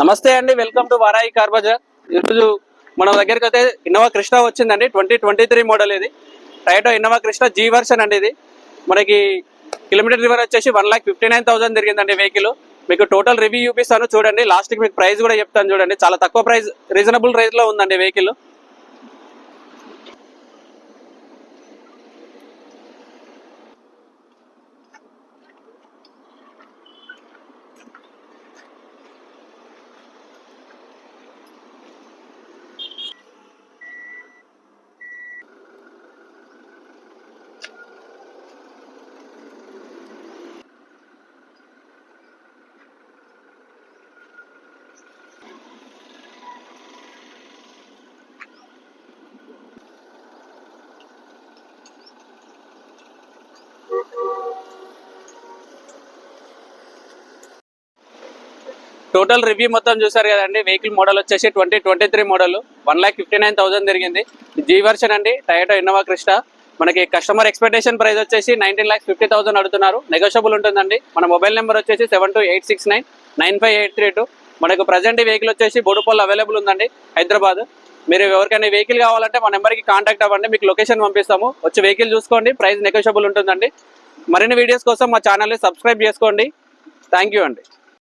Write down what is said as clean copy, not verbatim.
నమస్తే అండి, welcome to Varai car Bazar. ఈరోజు మన దగ్గరికి అయితే ఇన్నోవా క్రిస్టా వచ్చిందండి. 2023 మోడల్. ఇది Toyota Innova Crysta G version అండి. ఇది మనకి కిలోమీటర్ రివర్ వచ్చేసి 1,59,000 తిరిగిందండి వెహికల్. మీకు టోటల్ రివ్యూ చూపిస్తాను చూడండి. లాస్ట్కి మీకు ప్రైస్ కూడా చెప్తాను చూడండి. చాలా తక్కువ ప్రైస్, రీజనబుల్ ప్రైస్లో ఉందండి వెహికల్. టోటల్ రివ్యూ మొత్తం చూసారు కదండి. వెహికల్ మోడల్ వచ్చేసి 2023 మోడల్, 1,59,000 తిరిగింది. జీ వర్షన్ అండి, టయోటా ఇన్నోవా క్రిస్టా. మనకి కస్టమర్ ఎక్స్పెక్టేషన్ ప్రైస్ వచ్చేసి 19,50,000 అడుగుతున్నారు. నెగోషియబుల్ ఉంటుందండి. మన మొబైల్ నెంబర్ వచ్చేసి 7286995832. మనకు ప్రజెంట్ వెహికల్ వచ్చేసి బోడుపల్లి అవైలబుల్ ఉందండి, హైదరాబాద్. మీరు ఎవరికైనా వెహికల్ కావాలంటే మా నెంబర్కి కాంటాక్ట్ అవ్వండి, మీకు లొకేషన్ పంపిస్తాము. వచ్చి వెహికల్ చూసుకోండి, ప్రైస్ నెగోషియబుల్ ఉంటుందండి. మరిన్ని వీడియోస్ కోసం మా ఛానల్ని సబ్స్క్రైబ్ చేసుకోండి. థ్యాంక్ యూ అండి.